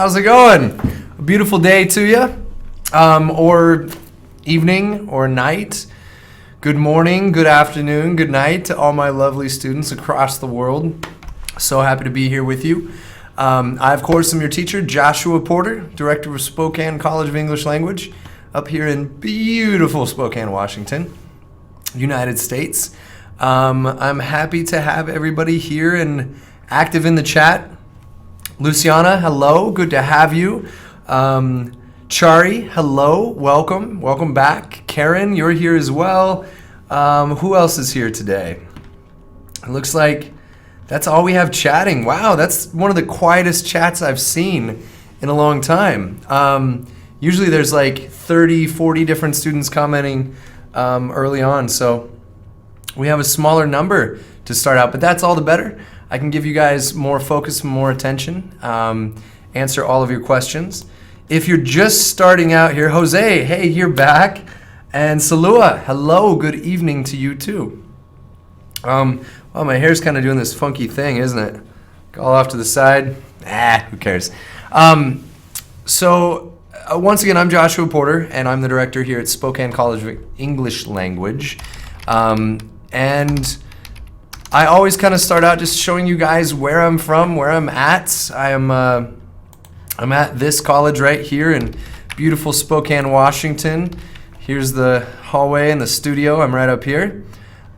How's it going? A beautiful day to you, or evening or night. Good morning, good afternoon, good night to all my lovely students across the world. So happy to be here with you. I, of course, am your teacher, Joshua Porter, Director of Spokane College of English Language, up here in beautiful Spokane, Washington, United States. I'm happy to have everybody here and active in the chat. Luciana, hello, good to have you. Chari, hello, welcome back. Karen, you're here as well. Who else is here today? It looks like that's all we have chatting. Wow, that's one of the quietest chats I've seen in a long time. Usually there's like 30, 40 different students commenting early on, so we have a smaller number to start out, but that's all the better. I can give you guys more focus, more attention, answer all of your questions. If you're just starting out here, Jose, hey, you're back. And Salua, hello, good evening to you too. Well, my hair's kind of doing this funky thing, isn't it? All off to the side. Who cares? Once again, I'm Joshua Porter, and I'm the director here at Spokane College of English Language. And I always kind of start out just showing you guys where I'm from, where I'm at. I'm at this college right here in beautiful Spokane, Washington. Here's the hallway and the studio. I'm right up here.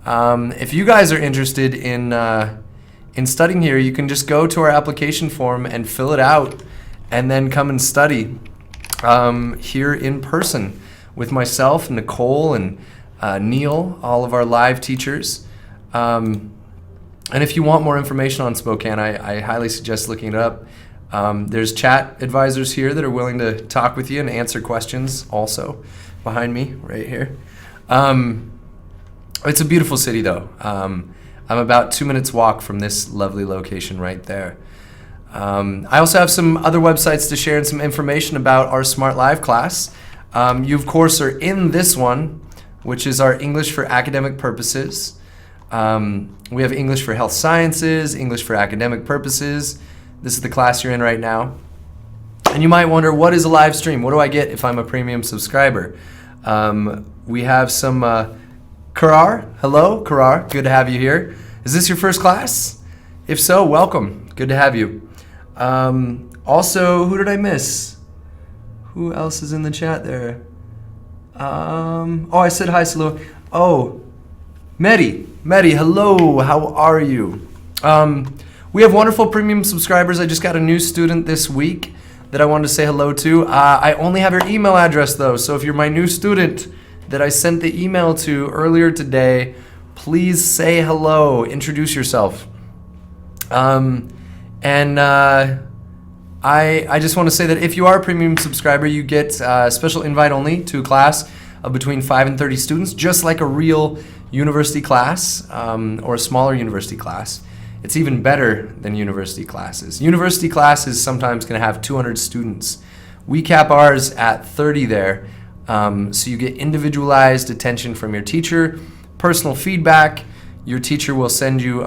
If you guys are interested in studying here, you can just go to our application form and fill it out, and then come and study here in person with myself, Nicole, and Neil, all of our live teachers. And if you want more information on Spokane, I highly suggest looking it up. There's chat advisors here that are willing to talk with you and answer questions also behind me right here. It's a beautiful city though. I'm about 2 minutes walk from this lovely location right there. I also have some other websites to share and some information about our Smrt Live class. You of course are in this one, which is our English for academic purposes. We have English for health sciences, English for academic purposes. This is the class you're in right now. And you might wonder, what is a live stream? What do I get if I'm a premium subscriber? We have some, Karar, hello, Karar, good to have you here. Is this your first class? If so, welcome, good to have you. Also, who did I miss? Who else is in the chat there? I said hi, Salo. Oh, Mehdi, hello, how are you? We have wonderful premium subscribers. I just got a new student this week that I wanted to say hello to. I only have your email address though, so if you're my new student that I sent the email to earlier today, please say hello, introduce yourself. I just want to say that if you are a premium subscriber, you get a special invite only to a class of between 5 and 30 students, just like a real university class or a smaller university class. It's even better than university classes. University classes sometimes can have 200 students. We cap ours at 30 there, so you get individualized attention from your teacher, personal feedback. Your teacher will send you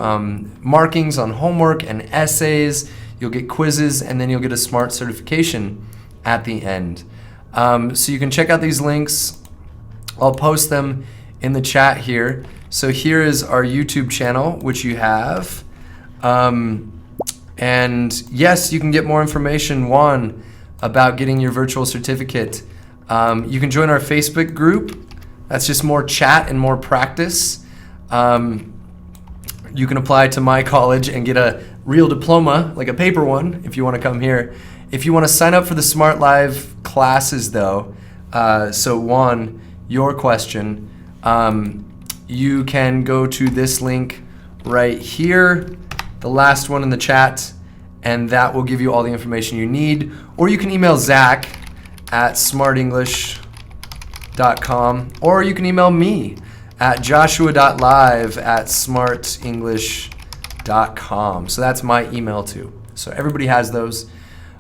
markings on homework and essays. You'll get quizzes, and then you'll get a Smrt certification at the end. So you can check out these links. I'll post them in the chat here. So here is our YouTube channel, which you have. And yes, you can get more information, about getting your virtual certificate. You can join our Facebook group. That's just more chat and more practice. You can apply to my college and get a real diploma, like a paper one, if you want to come here. If you want to sign up for the Smrt Live classes though, your question, you can go to this link right here, the last one in the chat, and that will give you all the information you need. Or you can email Zach at smartenglish.com, or you can email me at joshua.live@smartenglish.com. So that's my email too. So everybody has those.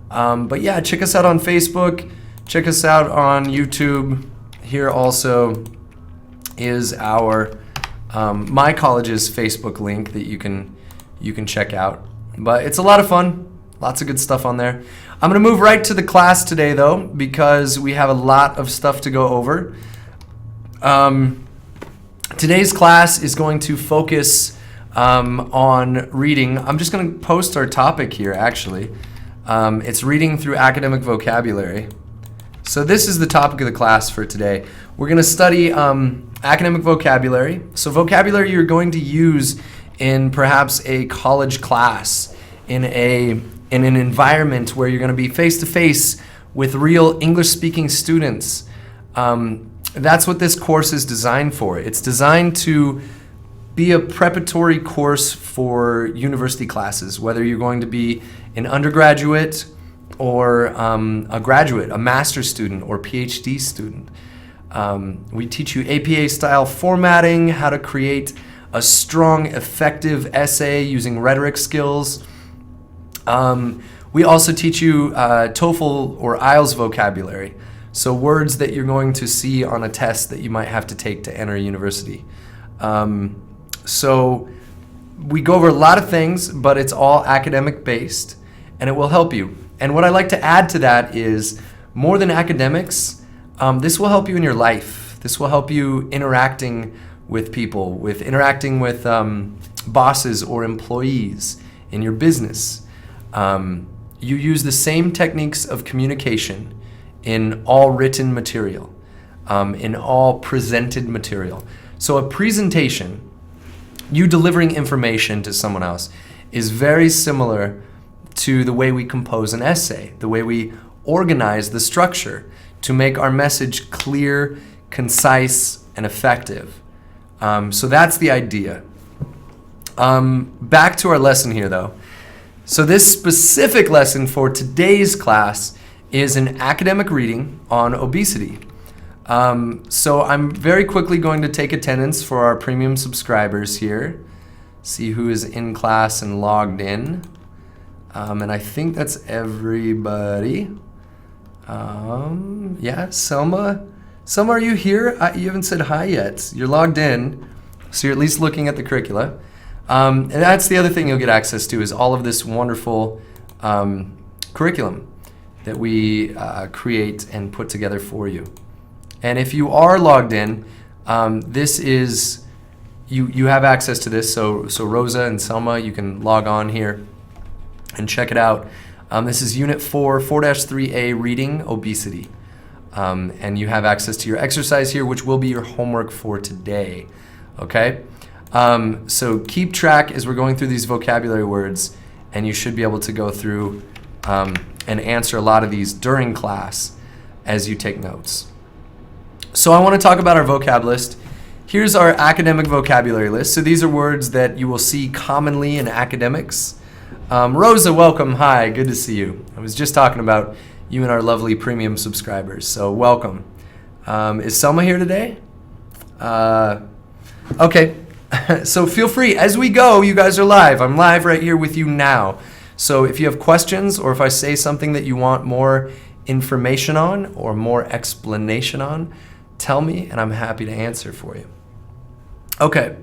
But yeah, check us out on Facebook. Check us out on YouTube. Here also is our my college's Facebook link that you can check out. But it's a lot of fun. Lots of good stuff on there. I'm going to move right to the class today, though, because we have a lot of stuff to go over. Today's class is going to focus on reading. I'm just going to post our topic here, actually. It's reading through academic vocabulary. So this is the topic of the class for today. We're going to study academic vocabulary. So vocabulary you're going to use in perhaps a college class, in an environment where you're going to be face-to-face with real English-speaking students. That's what this course is designed for. It's designed to be a preparatory course for university classes, whether you're going to be an undergraduate or a graduate, a master's student or PhD student. We teach you APA-style formatting, how to create a strong, effective essay using rhetoric skills. We also teach you TOEFL or IELTS vocabulary, so words that you're going to see on a test that you might have to take to enter a university. So we go over a lot of things, but it's all academic-based, and it will help you. And what I like to add to that is, more than academics, this will help you in your life. This will help you interacting with people, interacting with bosses or employees in your business. You use the same techniques of communication in all written material, in all presented material. So a presentation, you delivering information to someone else, is very similar to the way we compose an essay, the way we organize the structure to make our message clear, concise, and effective. So that's the idea. Back to our lesson here, though. So this specific lesson for today's class is an academic reading on obesity. So I'm very quickly going to take attendance for our premium subscribers here. See who is in class and logged in. And I think that's everybody. Yeah, Selma. Selma, are you here? You haven't said hi yet. You're logged in, so you're at least looking at the curricula. And that's the other thing you'll get access to, is all of this wonderful curriculum that we create and put together for you. And if you are logged in, this is, you have access to this. So Rosa and Selma, you can log on here and check it out. This is Unit 4-3A, Reading Obesity. And you have access to your exercise here, which will be your homework for today. Okay? So keep track as we're going through these vocabulary words, and you should be able to go through and answer a lot of these during class as you take notes. So I want to talk about our vocab list. Here's our academic vocabulary list. So these are words that you will see commonly in academics. Rosa, welcome. Hi, good to see you. I was just talking about you and our lovely premium subscribers, so welcome. Is Selma here today? Okay, so feel free. As we go, you guys are live. I'm live right here with you now. So if you have questions, or if I say something that you want more information on or more explanation on, tell me and I'm happy to answer for you. Okay.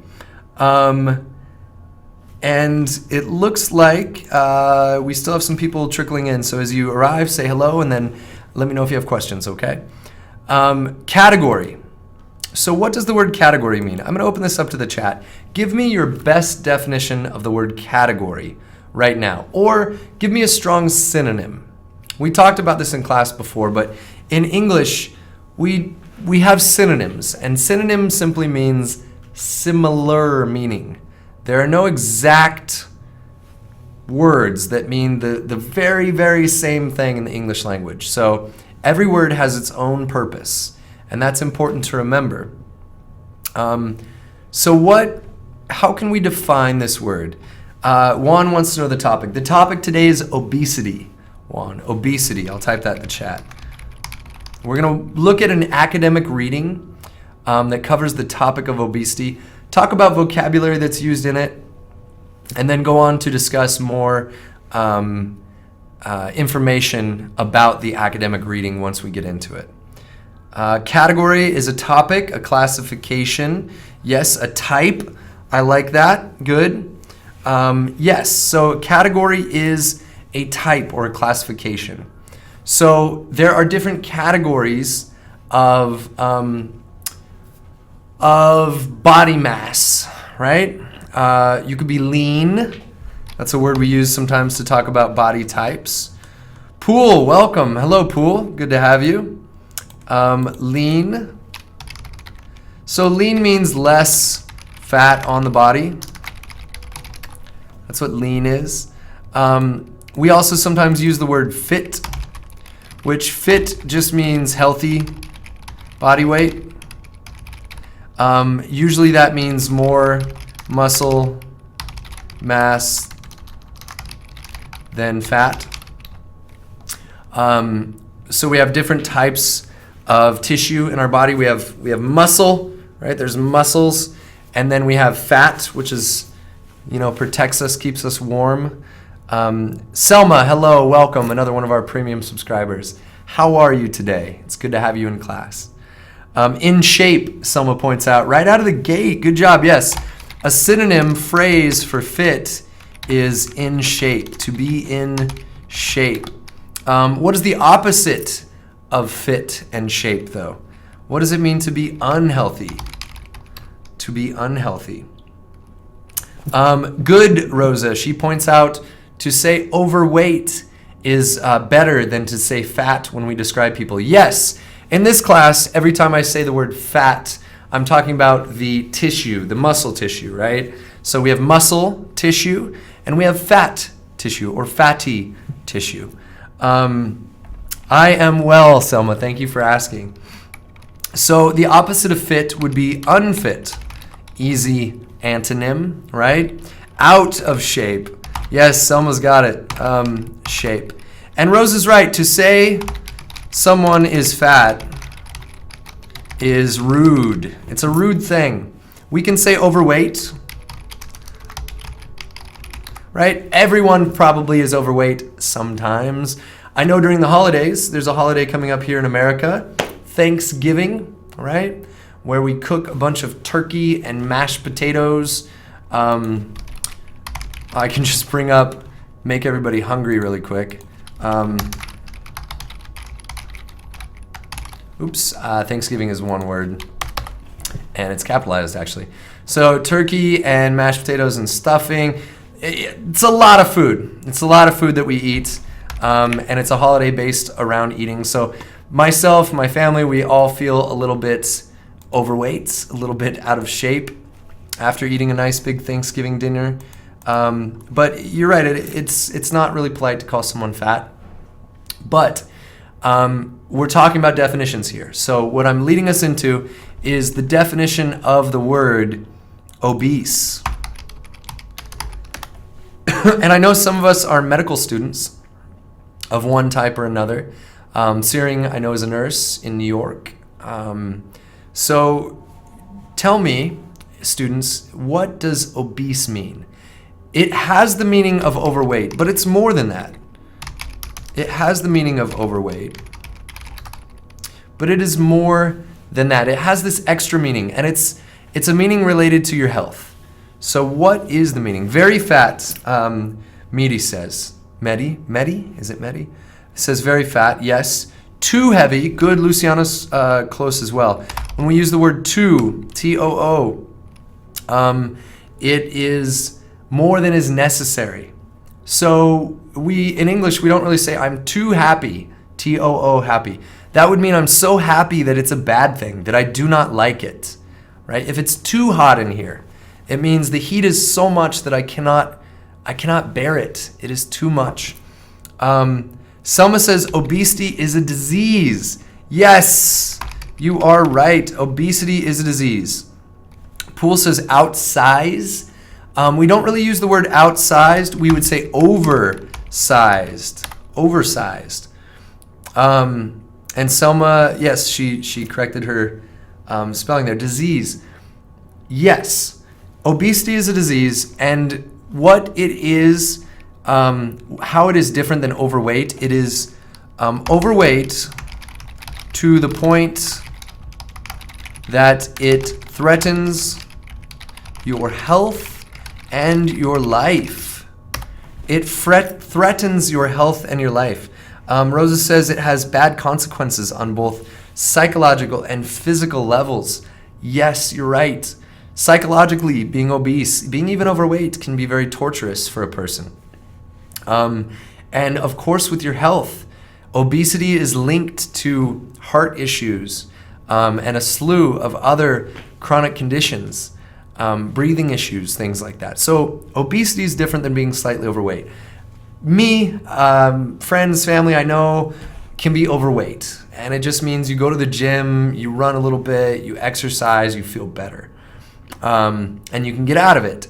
And it looks like we still have some people trickling in. So as you arrive, say hello and then let me know if you have questions, okay? Category. So what does the word category mean? I'm going to open this up to the chat. Give me your best definition of the word category right now. Or give me a strong synonym. We talked about this in class before, but in English, we have synonyms. And synonym simply means similar meaning. There are no exact words that mean the very, very same thing in the English language. So every word has its own purpose, and that's important to remember. How can we define this word? Juan wants to know the topic. The topic today is obesity. Juan, obesity. I'll type that in the chat. We're going to look at an academic reading that covers the topic of obesity, talk about vocabulary that's used in it, and then go on to discuss more information about the academic reading once we get into it. Category is a topic, a classification. Yes, a type. I like that. Good. Yes, so category is a type or a classification. So there are different categories of body mass, right? You could be lean. That's a word we use sometimes to talk about body types. Pool, welcome. Hello, Pool. Good to have you. Lean. So lean means less fat on the body. That's what lean is. We also sometimes use the word fit, which fit just means healthy body weight. Usually that means more muscle mass than fat. So we have different types of tissue in our body. We have muscle, right? There's muscles, and then we have fat, which is, protects us, keeps us warm. Selma, hello, welcome, another one of our premium subscribers. How are you today? It's good to have you in class. In shape, Selma points out, right out of the gate. Good job, yes. A synonym phrase for fit is in shape, to be in shape. What is the opposite of fit and shape, though? What does it mean to be unhealthy? To be unhealthy. Good, Rosa. She points out to say overweight is better than to say fat when we describe people. Yes, in this class, every time I say the word fat, I'm talking about the tissue, the muscle tissue, right? So we have muscle tissue and we have fat tissue or fatty tissue. I am well, Selma. Thank you for asking. So the opposite of fit would be unfit. Easy antonym, right? Out of shape. Yes, Selma's got it. Shape. And Rose is right. To say someone is fat is rude. It's a rude thing. We can say overweight, right? Everyone probably is overweight sometimes. I know during the holidays, there's a holiday coming up here in America, Thanksgiving, right? Where we cook a bunch of turkey and mashed potatoes. I can just make everybody hungry really quick. Thanksgiving is one word, and it's capitalized actually. So turkey and mashed potatoes and stuffing. It's a lot of food. It's a lot of food that we eat, and it's a holiday based around eating. So myself, my family, we all feel a little bit overweight, a little bit out of shape after eating a nice big Thanksgiving dinner. But you're right, it's not really polite to call someone fat. But we're talking about definitions here. So what I'm leading us into is the definition of the word obese. And I know some of us are medical students of one type or another. Searing, I know, is a nurse in New York. So tell me, students, what does obese mean? It has the meaning of overweight, but it's more than that. It has the meaning of overweight, but it is more than that. It has this extra meaning, and it's a meaning related to your health. So what is the meaning? Very fat, Medi says. Medi? Is it Medi? It says very fat, yes. Too heavy, good, Luciana's close as well. When we use the word too, T-O-O, it is more than is necessary. So in English, we don't really say I'm too happy, T-O-O, happy. That would mean I'm so happy that it's a bad thing, that I do not like it, right? If it's too hot in here, it means the heat is so much that I cannot bear it. It is too much. Selma says obesity is a disease. Yes, you are right. Obesity is a disease. Poole says outsize. We don't really use the word outsized. We would say oversized. Oversized. And Selma, yes, she corrected her spelling there. Disease. Yes. Obesity is a disease, and what it is, how it is different than overweight, it is overweight to the point that it threatens your health and your life. It threatens your health and your life. Rosa says it has bad consequences on both psychological and physical levels. Yes, you're right. Psychologically, being obese, being even overweight can be very torturous for a person. And of course, with your health, obesity is linked to heart issues and a slew of other chronic conditions, breathing issues, things like that. So obesity is different than being slightly overweight. Me, friends, family I know can be overweight. And it just means you go to the gym, you run a little bit, you exercise, you feel better. And you can get out of it.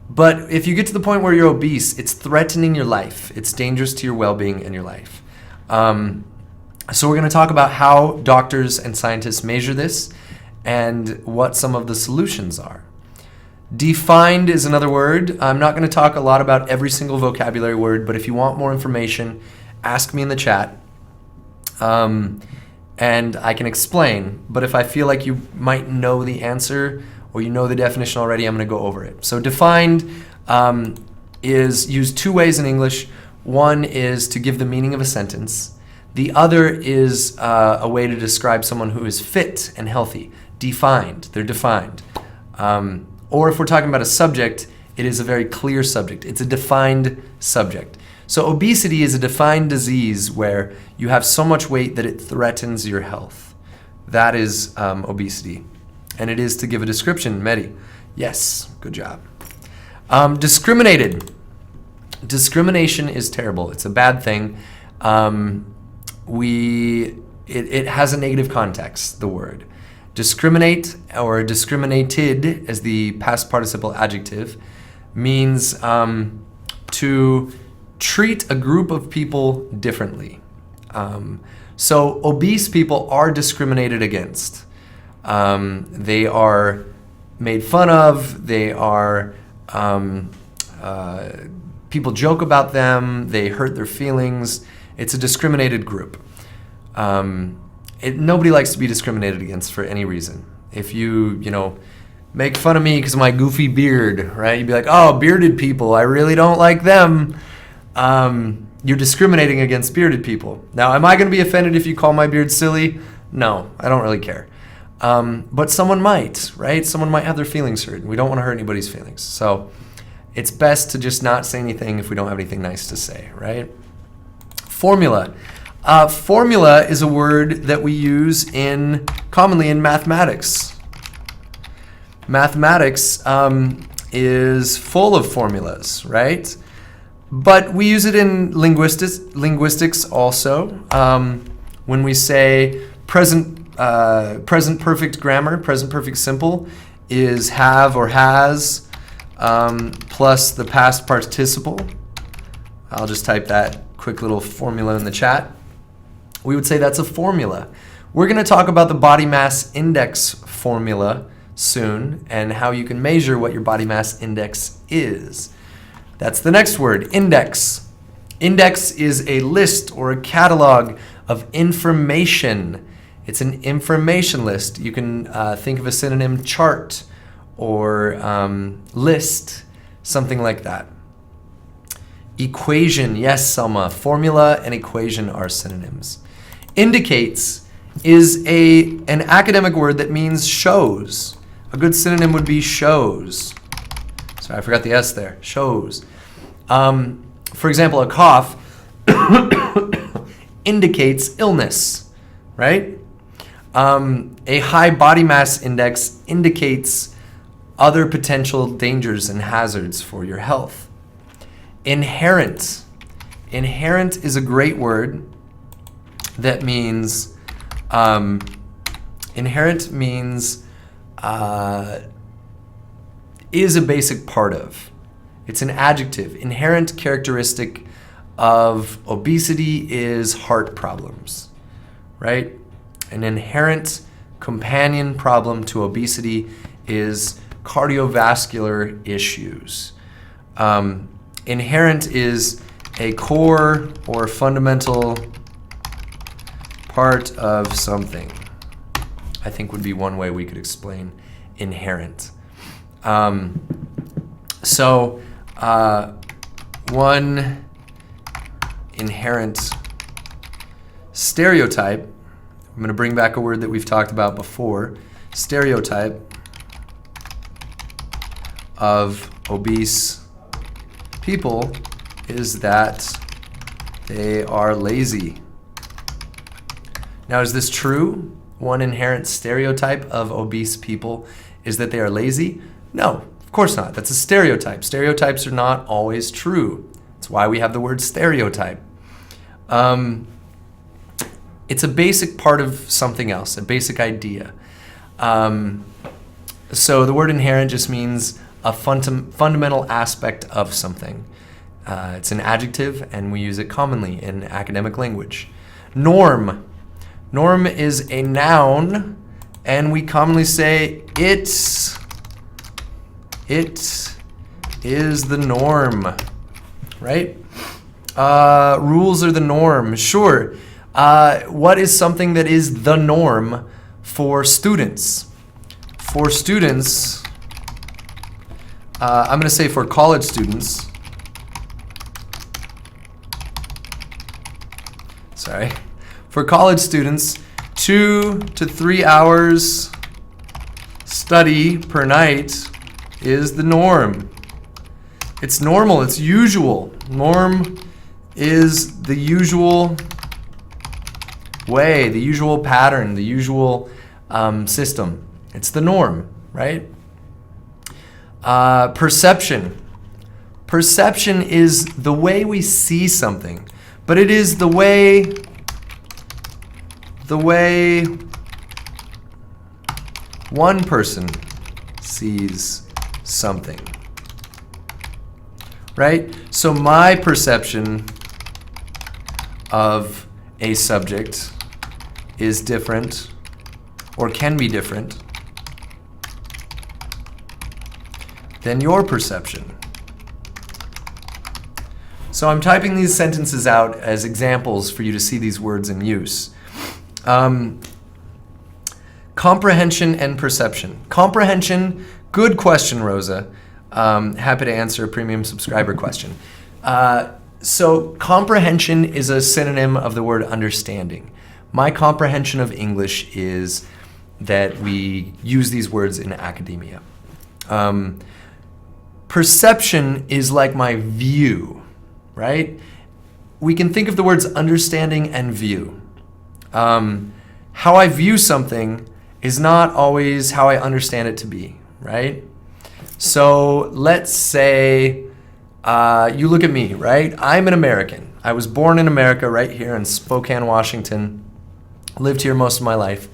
But if you get to the point where you're obese, it's threatening your life. It's dangerous to your well-being and your life. So we're going to talk about how doctors and scientists measure this and what some of the solutions are. Defined is another word. I'm not going to talk a lot about every single vocabulary word, but if you want more information, ask me in the chat. And I can explain. But if I feel like you might know the answer or you know the definition already, I'm going to go over it. So defined is used two ways in English. One is to give the meaning of a sentence. The other is a way to describe someone who is fit and healthy. Defined. They're defined. Or if we're talking about a subject, it is a very clear subject. It's a defined subject. So obesity is a defined disease where you have so much weight that it threatens your health. That is obesity. And it is to give a description, Mehdi. Yes, good job. Discriminated. Discrimination is terrible. It's a bad thing. It has a negative context, the word. Discriminate or discriminated as the past participle adjective means to treat a group of people differently. So obese people are discriminated against. They are made fun of. They are people joke about them. They hurt their feelings. It's a discriminated group. Nobody likes to be discriminated against for any reason. If you make fun of me because of my goofy beard, right? You'd be like, oh, bearded people, I really don't like them. You're discriminating against bearded people. Now, am I going to be offended if you call my beard silly? No, I don't really care. But someone might, right? Someone might have their feelings hurt. We don't want to hurt anybody's feelings. So it's best to just not say anything if we don't have anything nice to say, right? Formula. Formula is a word that we use commonly in mathematics. Mathematics is full of formulas, right? But we use it in linguistics also. When we say present perfect grammar, present perfect simple is have or has plus the past participle. I'll just type that quick little formula in the chat. We would say that's a formula. We're going to talk about the body mass index formula soon and how you can measure what your body mass index is. That's the next word, index. Index is a list or a catalog of information. It's an information list. You can think of a synonym, chart or list, something like that. Equation, yes, Selma. Formula and equation are synonyms. Indicates is an academic word that means shows. A good synonym would be shows. Sorry, I forgot the S there. Shows. For example, a cough indicates illness, right? A high body mass index indicates other potential dangers and hazards for your health. Inherent. Inherent is a great word that means, inherent means is a basic part of. It's an adjective. Inherent characteristic of obesity is heart problems, right? An inherent companion problem to obesity is cardiovascular issues. Inherent is a core or fundamental part of something, I think would be one way we could explain inherent. So one inherent stereotype. I'm going to bring back a word that we've talked about before. Stereotype of obese people is that they are lazy. Now, is this true? One inherent stereotype of obese people is that they are lazy? No, of course not. That's a stereotype. Stereotypes are not always true. That's why we have the word stereotype. It's a basic part of something else, a basic idea. So the word inherent just means a fundamental aspect of something. It's an adjective, and we use it commonly in academic language. Norm. Norm is a noun, and we commonly say it is the norm, right? Rules are the norm. Sure. What is something that is the norm for students? For students, I'm going to say for college students. Sorry. For college students, 2 to 3 hours study per night is the norm. It's normal, it's usual. Norm is the usual way, the usual pattern, the usual system. It's the norm, right? Perception. Perception is the way we see something, but it is the way one person sees something, right? So my perception of a subject is different, or can be different, than your perception. So I'm typing these sentences out as examples for you to see these words in use. Comprehension and perception. Comprehension, good question, Rosa. Happy to answer a premium subscriber question. So comprehension is a synonym of the word understanding. My comprehension of English is that we use these words in academia. Perception is like my view, right? We can think of the words understanding and view. How I view something is not always how I understand it to be, right? So let's say you look at me, right? I'm an American. I was born in America right here in Spokane, Washington. Lived here most of my life.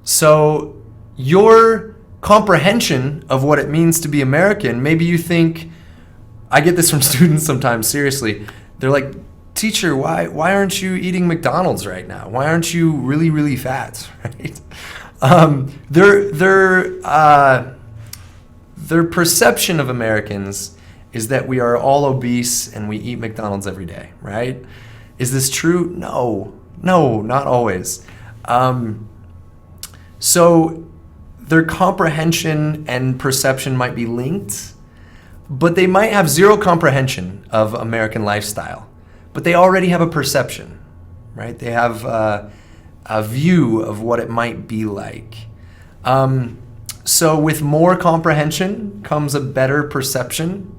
So your comprehension of what it means to be American, maybe you think, I get this from students sometimes, seriously. They're like, teacher, why aren't you eating McDonald's right now? Why aren't you really, really fat, right? Their perception of Americans is that we are all obese and we eat McDonald's every day, right? Is this true? No, not always. So their comprehension and perception might be linked, but they might have zero comprehension of American lifestyle, but they already have a perception, right? They have a view of what it might be like. So with more comprehension comes a better perception.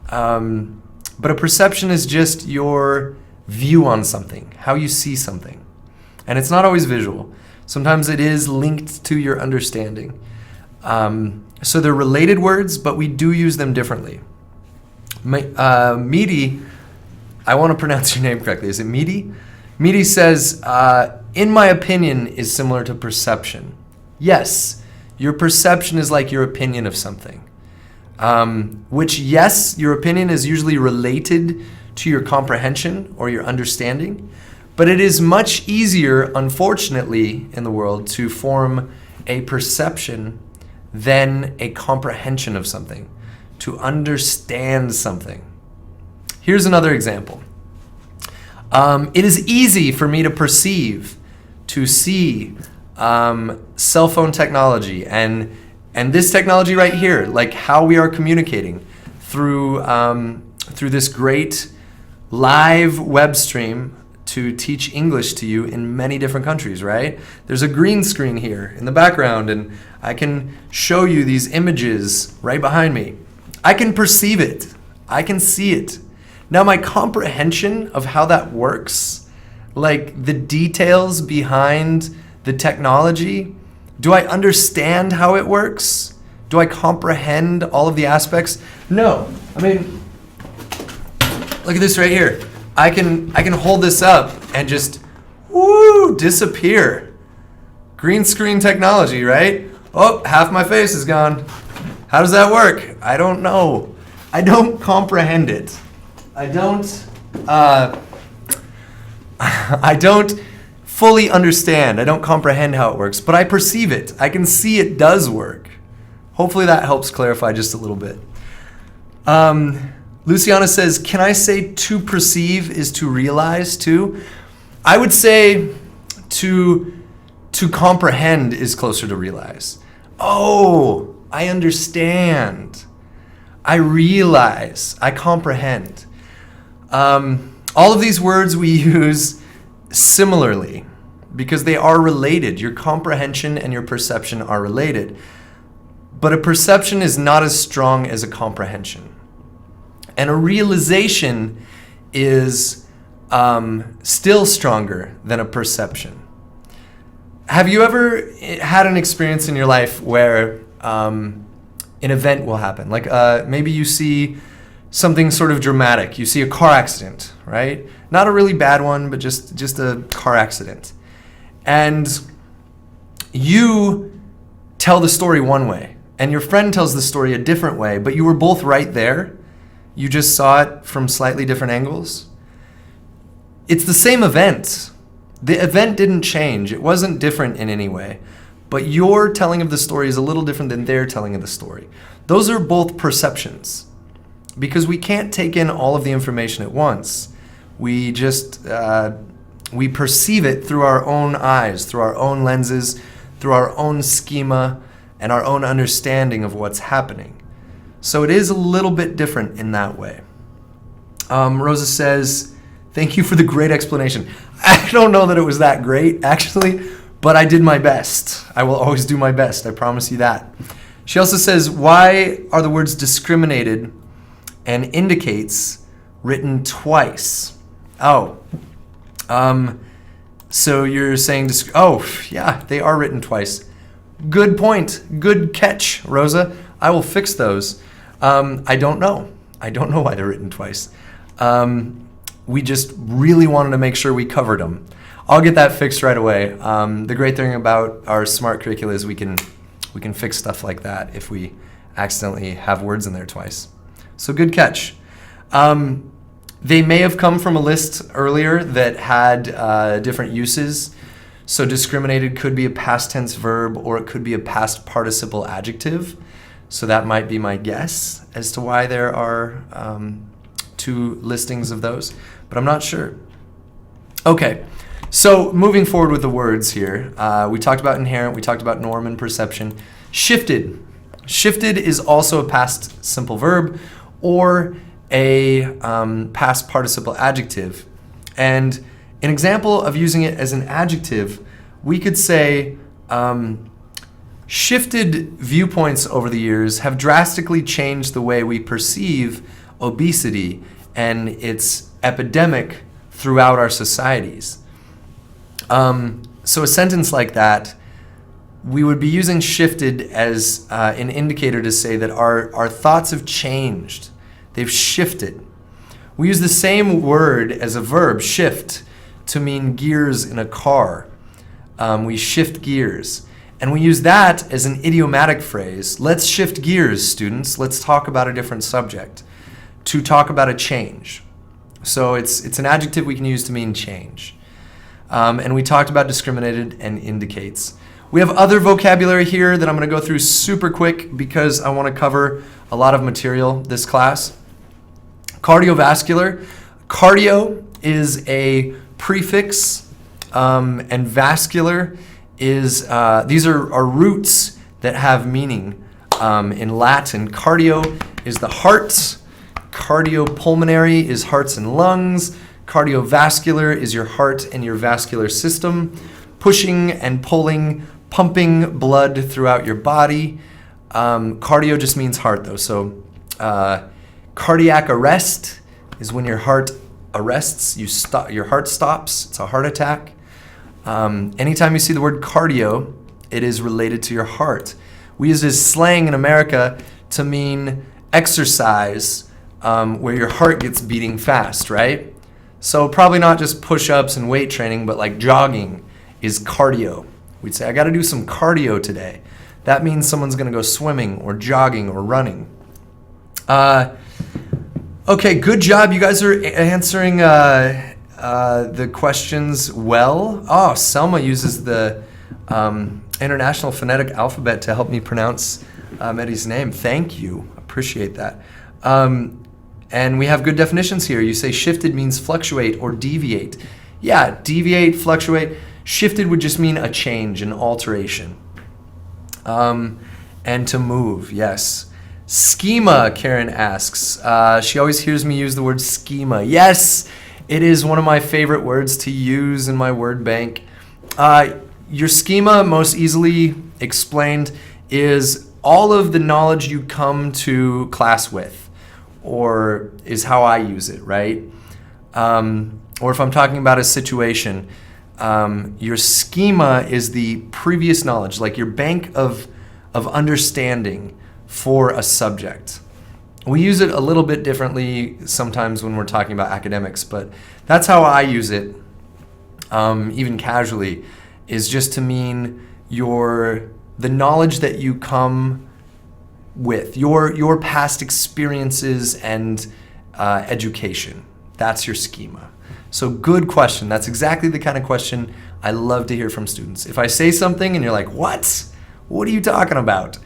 But a perception is just your view on something, how you see something. And it's not always visual. Sometimes it is linked to your understanding. So they're related words, but we do use them differently. Meaty, I want to pronounce your name correctly. Is it Meaty? Meaty says, in my opinion, is similar to perception. Yes, your perception is like your opinion of something. Which, yes, your opinion is usually related to your comprehension or your understanding, but it is much easier, unfortunately, in the world to form a perception than a comprehension of something, to understand something. Here's another example. It is easy for me to perceive, to see cell phone technology and this technology right here, like how we are communicating through this great live web stream to teach English to you in many different countries, right? There's a green screen here in the background, and I can show you these images right behind me. I can perceive it. I can see it. Now, my comprehension of how that works, like the details behind the technology, do I understand how it works? Do I comprehend all of the aspects? No. I mean, look at this right here. I can hold this up and just disappear. Green screen technology, right? Oh, half my face is gone. How does that work? I don't know. I don't comprehend it. I don't fully understand. I don't comprehend how it works, but I perceive it. I can see it does work. Hopefully that helps clarify just a little bit. Luciana says, can I say to perceive is to realize too? I would say to comprehend is closer to realize. Oh, I understand. I realize. I comprehend. All of these words we use similarly because they are related. Your comprehension and your perception are related. But a perception is not as strong as a comprehension. And a realization is still stronger than a perception. Have you ever had an experience in your life where an event will happen? Like maybe you see something sort of dramatic. You see a car accident, right? Not a really bad one, but just a car accident. And you tell the story one way, and your friend tells the story a different way, but you were both right there. You just saw it from slightly different angles. It's the same event. The event didn't change. It wasn't different in any way. But your telling of the story is a little different than their telling of the story. Those are both perceptions because we can't take in all of the information at once. We just, we perceive it through our own eyes, through our own lenses, through our own schema, and our own understanding of what's happening. So it is a little bit different in that way. Rosa says, thank you for the great explanation. I don't know that it was that great, actually, but I did my best. I will always do my best. I promise you that. She also says, why are the words discriminated and indicates written twice? Oh, so you're saying, yeah, they are written twice. Good point. Good catch, Rosa. I will fix those. I don't know. I don't know why they're written twice. We just really wanted to make sure we covered them. I'll get that fixed right away. The great thing about our Smrt curricula is we can fix stuff like that if we accidentally have words in there twice. So good catch. They may have come from a list earlier that had different uses. So discriminated could be a past tense verb or it could be a past participle adjective. So that might be my guess as to why there are two listings of those, but I'm not sure. Okay, so moving forward with the words here, we talked about inherent, we talked about norm and perception. Shifted. Shifted is also a past simple verb or a past participle adjective. And an example of using it as an adjective, we could say, shifted viewpoints over the years have drastically changed the way we perceive obesity and its epidemic throughout our societies. So a sentence like that, we would be using shifted as an indicator to say that our thoughts have changed. They've shifted. We use the same word as a verb, shift, to mean gears in a car. We shift gears. And we use that as an idiomatic phrase. Let's shift gears, students. Let's talk about a different subject. To talk about a change. So it's an adjective we can use to mean change. And we talked about discriminated and indicates. We have other vocabulary here that I'm going to go through super quick because I want to cover a lot of material this class. Cardiovascular. Cardio is a prefix, and vascular is, these are roots that have meaning in Latin. Cardio is the heart. Cardiopulmonary is hearts and lungs. Cardiovascular is your heart and your vascular system, pushing and pulling, pumping blood throughout your body. Cardio just means heart, though. So cardiac arrest is when your heart arrests. Your heart stops. It's a heart attack. Anytime you see the word cardio, it is related to your heart. We use this slang in America to mean exercise where your heart gets beating fast, right? So probably not just push-ups and weight training, but like jogging is cardio. We'd say, I got to do some cardio today. That means someone's going to go swimming or jogging or running. Okay, good job. You guys are answering the questions well. Oh, Selma uses the International Phonetic Alphabet to help me pronounce Eddie's name. Thank you. Appreciate that. And we have good definitions here. You say shifted means fluctuate or deviate. Yeah, deviate, fluctuate. Shifted would just mean a change, an alteration. And to move, yes. Schema, Karen asks. She always hears me use the word schema. Yes, it is one of my favorite words to use in my word bank. Your schema, most easily explained, is all of the knowledge you come to class with, or is how I use it, right? Or if I'm talking about a situation, your schema is the previous knowledge, like your bank of understanding for a subject. We use it a little bit differently sometimes when we're talking about academics, but that's how I use it, even casually, is just to mean the knowledge that you come with, your past experiences and education. That's your schema. So good question. That's exactly the kind of question I love to hear from students. If I say something and you're like, what? What are you talking about?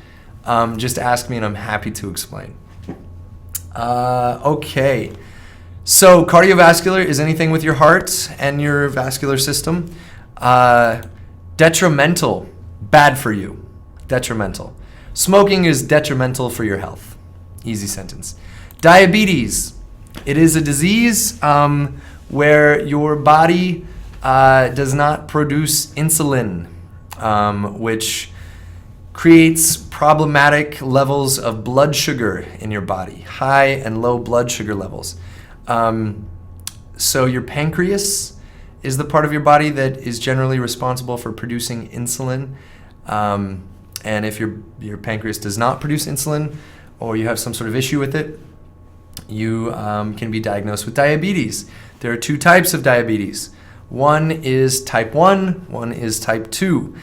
Just ask me and I'm happy to explain. Okay. So cardiovascular is anything with your heart and your vascular system. Detrimental, bad for you. Detrimental. Smoking is detrimental for your health. Easy sentence. Diabetes. It is a disease where your body does not produce insulin, which creates problematic levels of blood sugar in your body, high and low blood sugar levels. So your pancreas is the part of your body that is generally responsible for producing insulin. And if your pancreas does not produce insulin, or you have some sort of issue with it, you can be diagnosed with diabetes. There are two types of diabetes. One is type 1, one is type 2.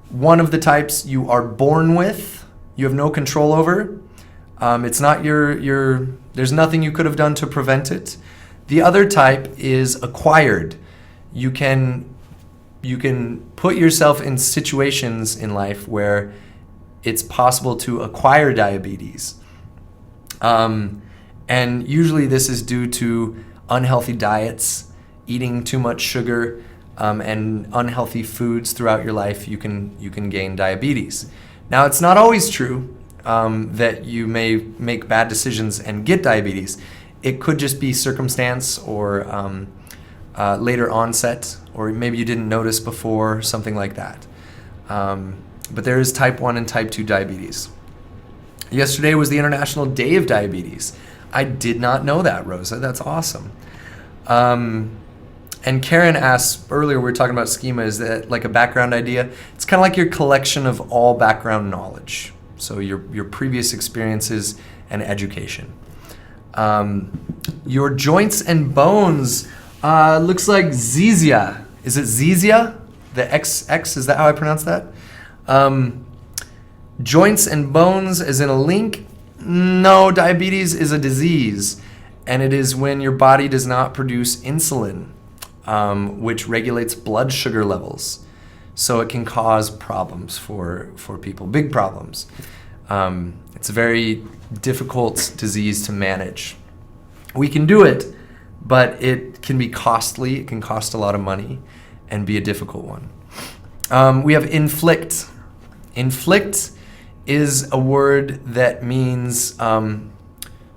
One of the types you are born with, you have no control over. It's not there's nothing you could have done to prevent it. The other type is acquired. You can put yourself in situations in life where it's possible to acquire diabetes. And usually this is due to unhealthy diets, eating too much sugar, and unhealthy foods throughout your life. You can gain diabetes. Now, it's not always true that you may make bad decisions and get diabetes. It could just be circumstance or later onset, or maybe you didn't notice before, something like that. But there is type 1 and type 2 diabetes. Yesterday was the International Day of Diabetes. I did not know that, Rosa. That's awesome. And Karen asked earlier, we were talking about schema, is that like a background idea? It's kind of like your collection of all background knowledge. So your previous experiences and education. Your joints and bones looks like Zizia. Is it Zizia? The XX, is that how I pronounce that? Joints and bones as in a link? No, diabetes is a disease. And it is when your body does not produce insulin, which regulates blood sugar levels. So it can cause problems for people, big problems. It's a very difficult disease to manage. We can do it, but it can be costly. It can cost a lot of money and be a difficult one. We have inflict. Inflict is a word that means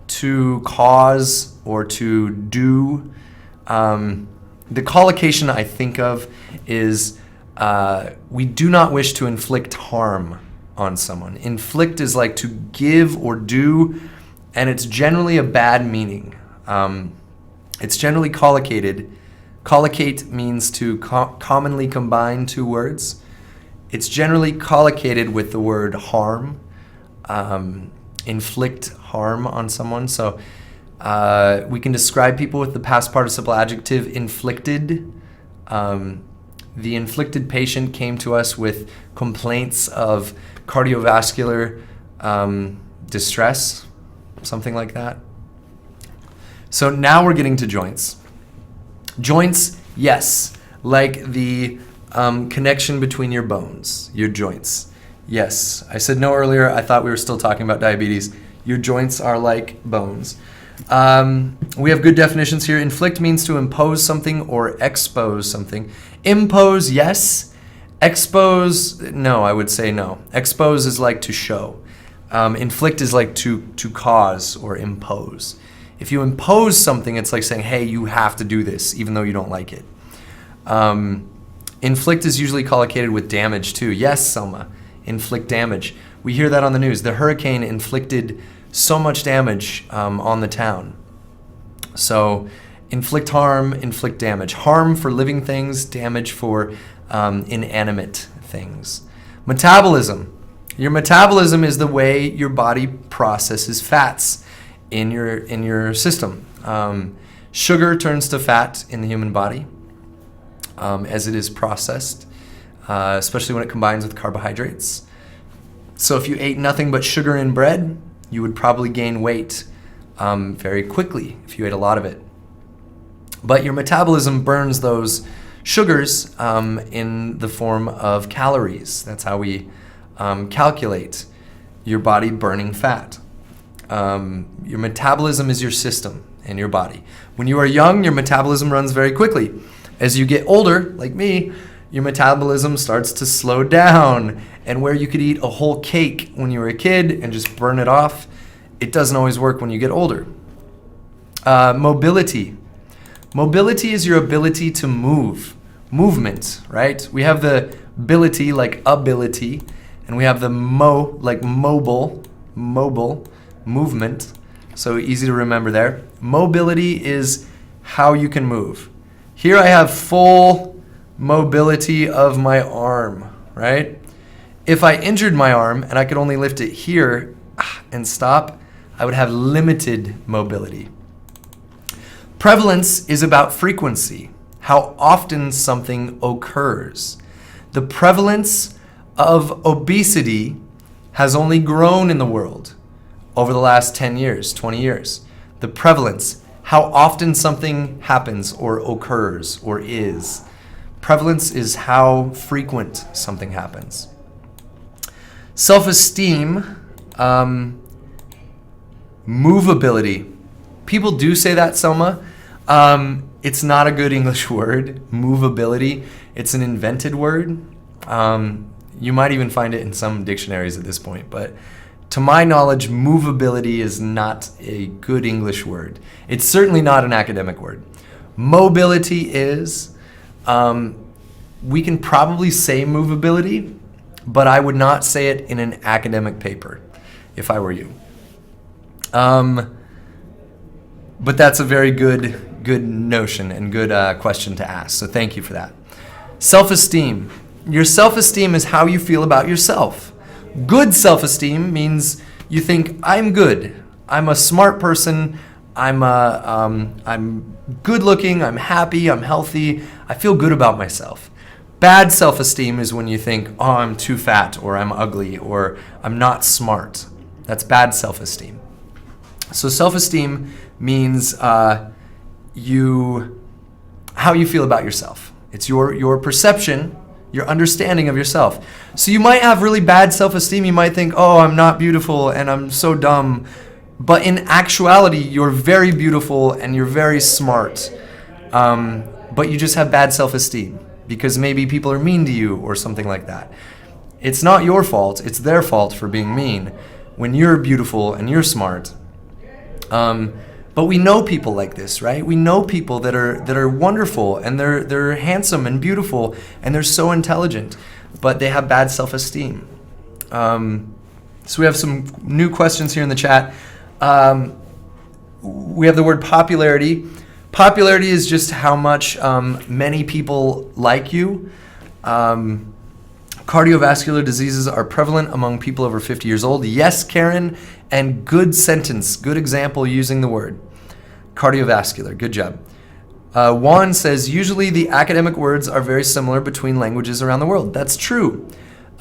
to cause or to do. The collocation I think of is we do not wish to inflict harm on someone. Inflict is like to give or do, and it's generally a bad meaning. It's generally collocated. Collocate means to commonly combine two words. It's generally collocated with the word harm, inflict harm on someone. So we can describe people with the past participle adjective inflicted. The inflicted patient came to us with complaints of cardiovascular distress, something like that. So now we're getting to joints. Joints, yes, like the connection between your bones, your joints. Yes, I said no earlier. I thought we were still talking about diabetes. Your joints are like bones. We have good definitions here. Inflict means to impose something or expose something. Impose, yes. Expose, no, I would say no. Expose is like to show. Inflict is like to cause or impose. If you impose something, it's like saying, hey, you have to do this, even though you don't like it. Inflict is usually collocated with damage too. Yes, Selma, inflict damage. We hear that on the news. The hurricane inflicted so much damage on the town. So inflict harm, inflict damage. Harm for living things, damage for inanimate things. Metabolism. Your metabolism is the way your body processes fats in your system. Sugar turns to fat in the human body as it is processed, especially when it combines with carbohydrates. So if you ate nothing but sugar and bread, you would probably gain weight very quickly if you ate a lot of it. But your metabolism burns those sugars in the form of calories. That's how we calculate your body burning fat. Your metabolism is your system in your body. When you are young, your metabolism runs very quickly. As you get older, like me, your metabolism starts to slow down. And where you could eat a whole cake when you were a kid and just burn it off, it doesn't always work when you get older. Mobility. Mobility is your ability to move. Movement, right? We have the ability, like ability, and we have the like mobile, movement. So easy to remember there. Mobility is how you can move. Here I have full mobility of my arm, right? If I injured my arm and I could only lift it here and stop, I would have limited mobility. Prevalence is about frequency, how often something occurs. The prevalence of obesity has only grown in the world over the last 10 years, 20 years. The prevalence, how often something happens or occurs or is. Prevalence is how frequent something happens. Self-esteem, movability. People do say that, Selma. It's not a good English word, movability. It's an invented word. You might even find it in some dictionaries at this point, but to my knowledge, movability is not a good English word. It's certainly not an academic word. Mobility is, we can probably say movability, but I would not say it in an academic paper if I were you. But that's a very good notion and good question to ask, so thank you for that. Self-esteem. Your self-esteem is how you feel about yourself. Good self-esteem means you think, I'm good. I'm a smart person. I'm good looking. I'm happy. I'm healthy. I feel good about myself. Bad self-esteem is when you think, oh, I'm too fat, or I'm ugly, or I'm not smart. That's bad self-esteem. So self-esteem means how you feel about yourself. It's your perception, your understanding of yourself. So you might have really bad self-esteem. You might think, oh, I'm not beautiful and I'm so dumb. But in actuality, you're very beautiful and you're very smart. But you just have bad self-esteem because maybe people are mean to you or something like that. It's not your fault. It's their fault for being mean when you're beautiful and you're smart. But we know people like this, right? We know people that are wonderful, and they're handsome and beautiful, and they're so intelligent, but they have bad self-esteem. So we have some new questions here in the chat. We have the word popularity. Popularity is just how much many people like you. Cardiovascular diseases are prevalent among people over 50 years old. Yes, Karen, and good sentence, good example using the word. Cardiovascular, good job. Juan says, usually the academic words are very similar between languages around the world. That's true.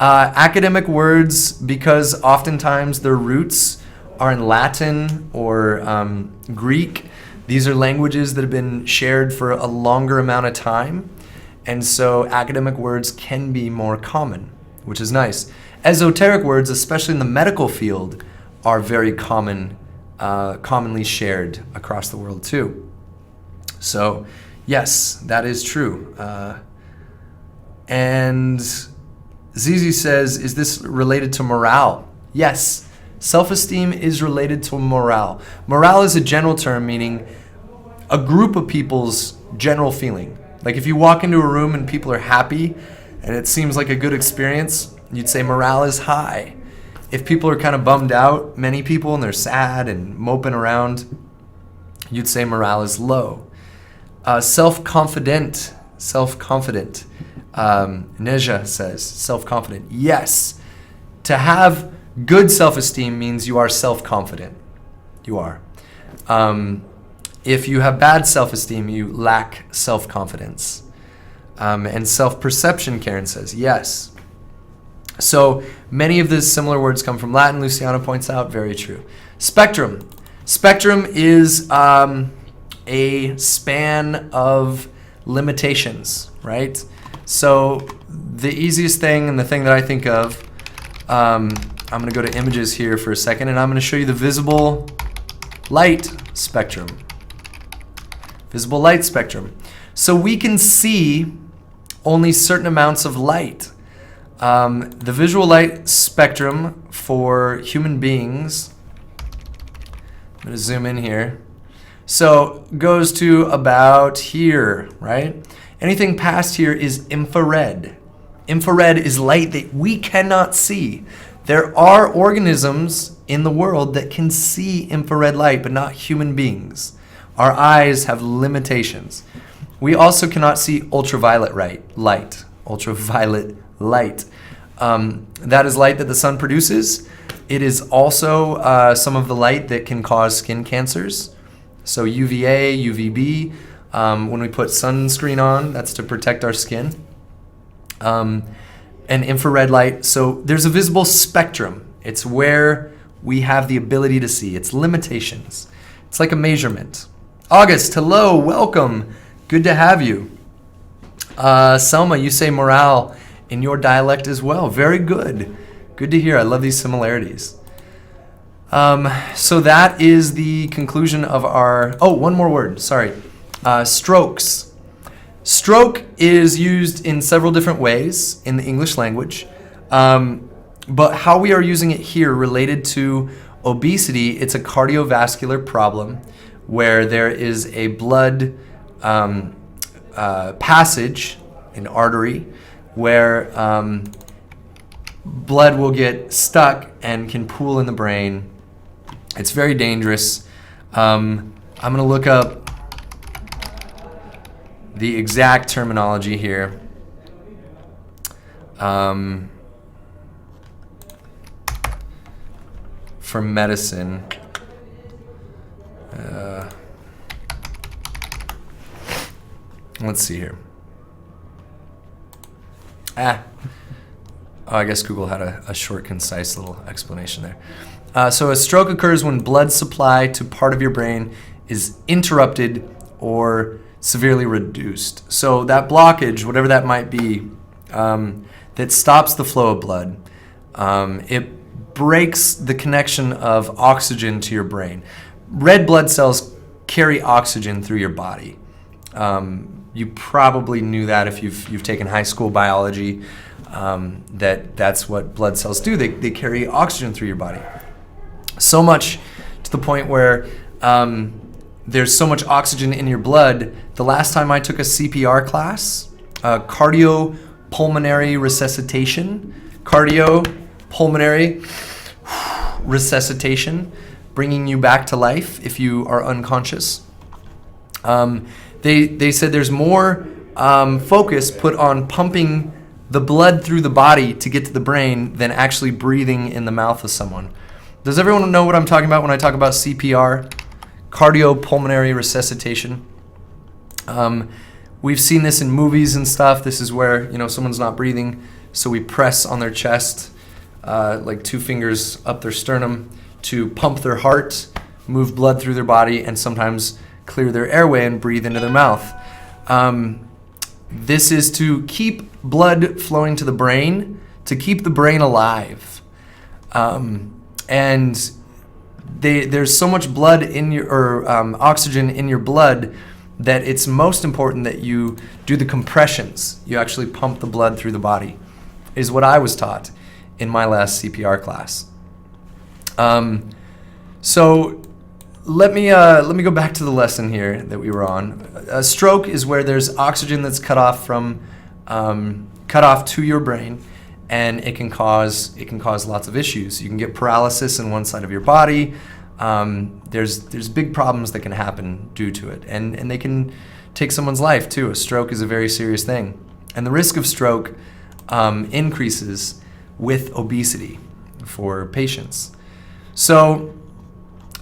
Academic words, because oftentimes their roots are in Latin or Greek. These are languages that have been shared for a longer amount of time. And so academic words can be more common, which is nice. Esoteric words, especially in the medical field, are very commonly shared across the world too. So yes, that is true. And Zizi says, is this related to morale? Yes, self-esteem is related to morale. Morale is a general term meaning a group of people's general feeling. Like if you walk into a room and people are happy and it seems like a good experience, you'd say morale is high. If people are kind of bummed out, many people, and they're sad and moping around, you'd say morale is low. Self-confident. Neja says, self-confident. Yes. To have good self-esteem means you are self-confident. You are. If you have bad self-esteem, you lack self-confidence. And self-perception, Karen says, yes. So many of the similar words come from Latin, Luciana points out, very true. Spectrum. Spectrum is a span of limitations, right? So the easiest thing and the thing that I think of, I'm going to go to images here for a second, and I'm going to show you the visible light spectrum. Visible light spectrum. So we can see only certain amounts of light. The visual light spectrum for human beings, I'm going to zoom in here, so goes to about here, right? Anything past here is infrared. Infrared is light that we cannot see. There are organisms in the world that can see infrared light, but not human beings. Our eyes have limitations. We also cannot see ultraviolet light. Ultraviolet light. That is light that the sun produces. It is also some of the light that can cause skin cancers. So UVA, UVB. When we put sunscreen on, that's to protect our skin. And infrared light. So there's a visible spectrum. It's where we have the ability to see. It's limitations. It's like a measurement. August, hello, welcome. Good to have you. Selma, you say morale in your dialect as well. Very good. Good to hear. I love these similarities. So that is the conclusion of our... Oh, one more word. Sorry. Strokes. Stroke is used in several different ways in the English language. But how we are using it here related to obesity, it's a cardiovascular problem where there is a blood passage, an artery, where blood will get stuck and can pool in the brain. It's very dangerous. I'm going to look up the exact terminology here. For medicine. Let's see here. Oh, I guess Google had a short, concise little explanation there. So a stroke occurs when blood supply to part of your brain is interrupted or severely reduced. So that blockage, whatever that might be, that stops the flow of blood, it breaks the connection of oxygen to your brain. Red blood cells carry oxygen through your body. You probably knew that if you've taken high school biology. that's what blood cells do. They carry oxygen through your body. So much to the point where there's so much oxygen in your blood. The last time I took a CPR class, cardiopulmonary resuscitation, cardiopulmonary resuscitation, bringing you back to life if you are unconscious. They said there's more focus put on pumping the blood through the body to get to the brain than actually breathing in the mouth of someone. Does everyone know what I'm talking about when I talk about CPR, cardiopulmonary resuscitation? We've seen this in movies and stuff. This is where, someone's not breathing, so we press on their chest, like 2 fingers up their sternum to pump their heart, move blood through their body, and sometimes clear their airway and breathe into their mouth. This is to keep blood flowing to the brain, to keep the brain alive. And there's so much blood in oxygen in your blood that it's most important that you do the compressions. You actually pump the blood through the body, is what I was taught in my last CPR class. So let me go back to the lesson here that we were on. A stroke is where there's oxygen that's cut off to your brain, and it can cause lots of issues. You can get paralysis in one side of your body. There's big problems that can happen due to it, and they can take someone's life too. A stroke is a very serious thing, and the risk of stroke increases with obesity for patients. So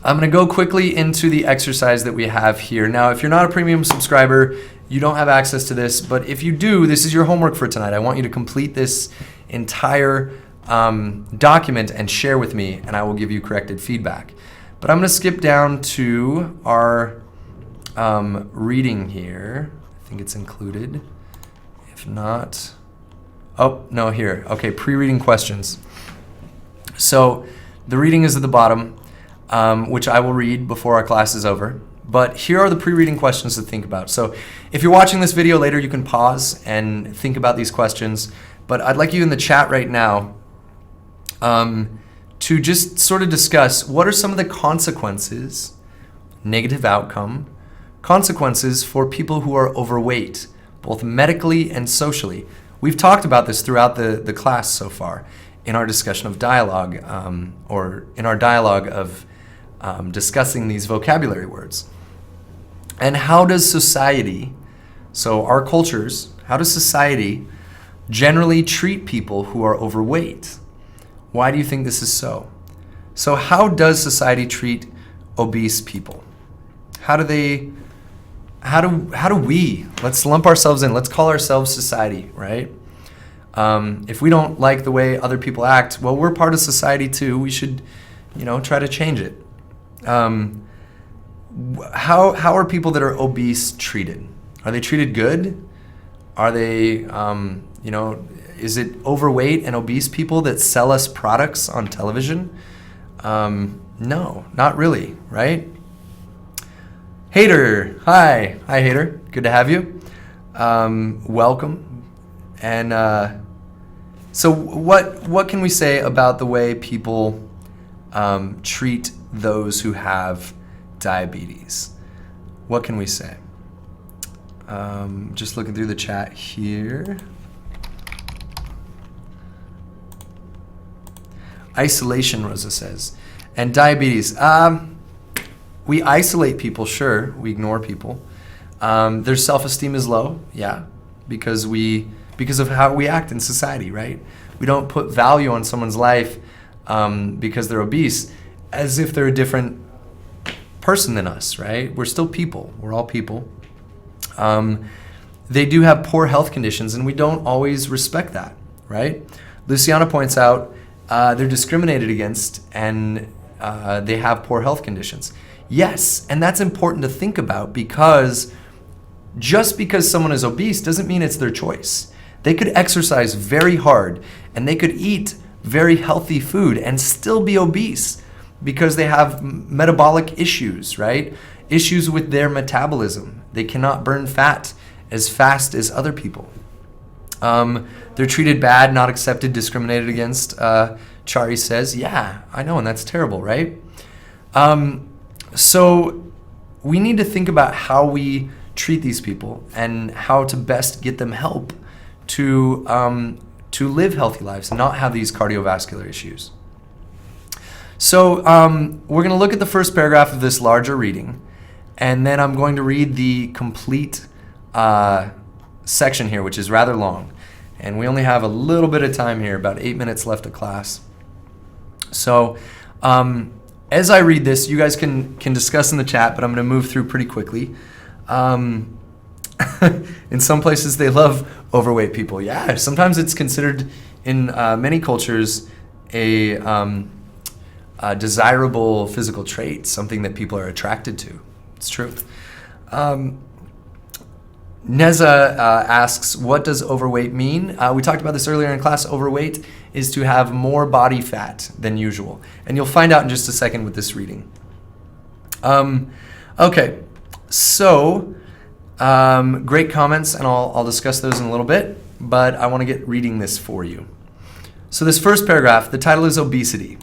I'm going to go quickly into the exercise that we have here. Now, if you're not a premium subscriber, you don't have access to this, but if you do, this is your homework for tonight. I want you to complete this entire document and share with me, and I will give you corrected feedback. But I'm going to skip down to our reading here. I think it's included. If not, oh, no, here. Okay, pre-reading questions. So the reading is at the bottom, which I will read before our class is over. But here are the pre-reading questions to think about. So if you're watching this video later, you can pause and think about these questions. But I'd like you in the chat right now to just sort of discuss what are some of the consequences, negative outcome, consequences for people who are overweight, both medically and socially. We've talked about this throughout the class so far in our discussion of dialogue, or in our dialogue of discussing these vocabulary words. And how does society, so our cultures, how does society generally treat people who are overweight? Why do you think this is so? So how does society treat obese people? How do we, let's lump ourselves in, let's call ourselves society, right? If we don't like the way other people act, well, we're part of society too. We should, try to change it. How are people that are obese treated? Are they treated good? Are they, is it overweight and obese people that sell us products on television? No, not really, right? Hater, hi Hater, good to have you. Welcome. And so what can we say about the way people treat those who have diabetes? What can we say? Just looking through the chat here. Isolation, Rosa says. And diabetes. We isolate people, sure. We ignore people. Their self-esteem is low, yeah, because of how we act in society, right? We don't put value on someone's life because they're obese as if they're a different person than us, right? We're still people. We're all people. They do have poor health conditions, and we don't always respect that, right? Luciana points out they're discriminated against, and they have poor health conditions. Yes, and that's important to think about, because just because someone is obese doesn't mean it's their choice. They could exercise very hard, and they could eat very healthy food and still be obese because they have metabolic issues, right? Issues with their metabolism. They cannot burn fat as fast as other people. They're treated bad, not accepted, discriminated against. Chari says, yeah, I know, and that's terrible, right? So we need to think about how we treat these people and how to best get them help to live healthy lives and not have these cardiovascular issues. So we're going to look at the first paragraph of this larger reading, and then I'm going to read the complete section here, which is rather long. And we only have a little bit of time here, about 8 minutes left of class. So as I read this, you guys can discuss in the chat, but I'm going to move through pretty quickly. In some places, they love overweight people. Yeah, sometimes it's considered in many cultures a desirable physical trait, something that people are attracted to. It's true. Neza asks, what does overweight mean? We talked about this earlier in class. Overweight is to have more body fat than usual. And you'll find out in just a second with this reading. Okay, so great comments, and I'll discuss those in a little bit, but I want to get reading this for you. So this first paragraph, the title is Obesity.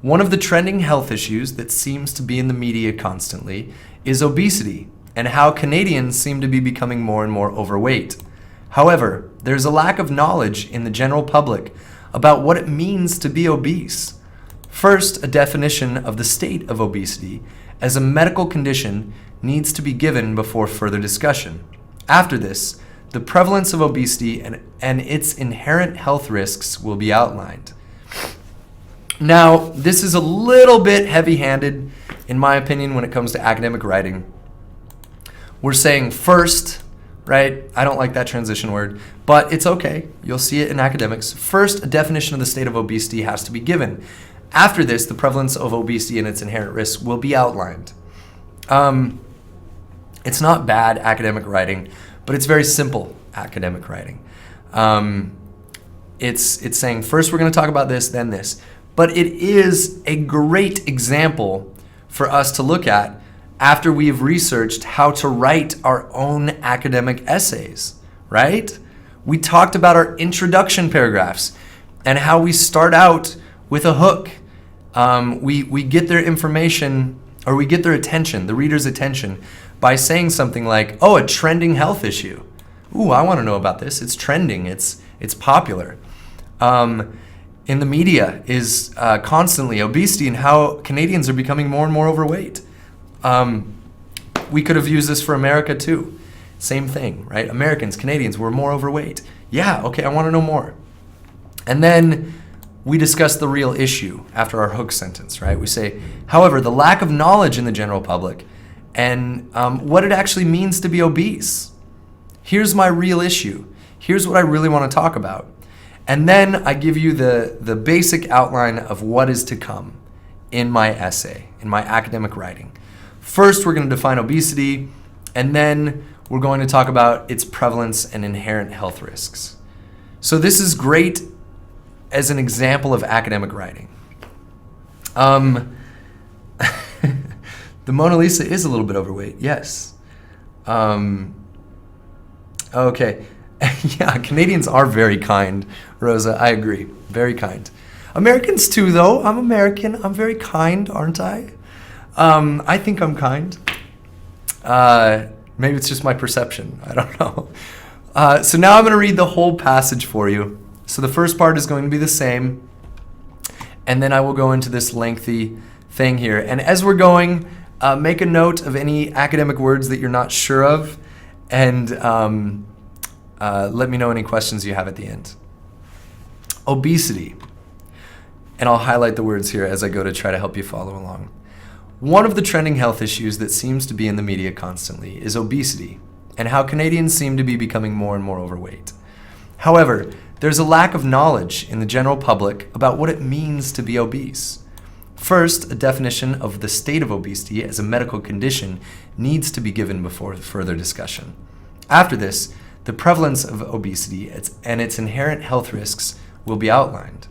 One of the trending health issues that seems to be in the media constantly is obesity, and how Canadians seem to be becoming more and more overweight. However, there's a lack of knowledge in the general public about what it means to be obese. First, a definition of the state of obesity as a medical condition needs to be given before further discussion. After this, the prevalence of obesity and its inherent health risks will be outlined. Now, this is a little bit heavy-handed, in my opinion, when it comes to academic writing. We're saying first, right? I don't like that transition word, but it's okay. You'll see it in academics. First, a definition of the state of obesity has to be given. After this, the prevalence of obesity and its inherent risks will be outlined. It's not bad academic writing, but it's very simple academic writing. It's saying first we're going to talk about this, then this. But it is a great example for us to look at after we have researched how to write our own academic essays, right? We talked about our introduction paragraphs and how we start out with a hook. We get their information, or we get their attention, the reader's attention, by saying something like, oh, a trending health issue. Ooh, I want to know about this. It's trending. It's popular. In the media is constantly obesity and how Canadians are becoming more and more overweight. We could have used this for America too. Same thing, right? Americans, Canadians, we're more overweight. Yeah, okay, I want to know more. And then we discuss the real issue after our hook sentence, right? We say, however, the lack of knowledge in the general public and what it actually means to be obese. Here's my real issue. Here's what I really want to talk about. And then I give you the basic outline of what is to come in my essay, in my academic writing. First, we're going to define obesity, and then we're going to talk about its prevalence and inherent health risks. So this is great as an example of academic writing. The Mona Lisa is a little bit overweight, yes. Okay. Yeah, Canadians are very kind, Rosa. I agree. Very kind. Americans too, though. I'm American. I'm very kind, aren't I? I think I'm kind. Maybe it's just my perception. I don't know. So now I'm going to read the whole passage for you. So the first part is going to be the same, and then I will go into this lengthy thing here. And as we're going, make a note of any academic words that you're not sure of, and let me know any questions you have at the end. Obesity. And I'll highlight the words here as I go to try to help you follow along. One of the trending health issues that seems to be in the media constantly is obesity, and how Canadians seem to be becoming more and more overweight. However, there's a lack of knowledge in the general public about what it means to be obese. First, a definition of the state of obesity as a medical condition needs to be given before further discussion. After this, the prevalence of obesity and its inherent health risks will be outlined.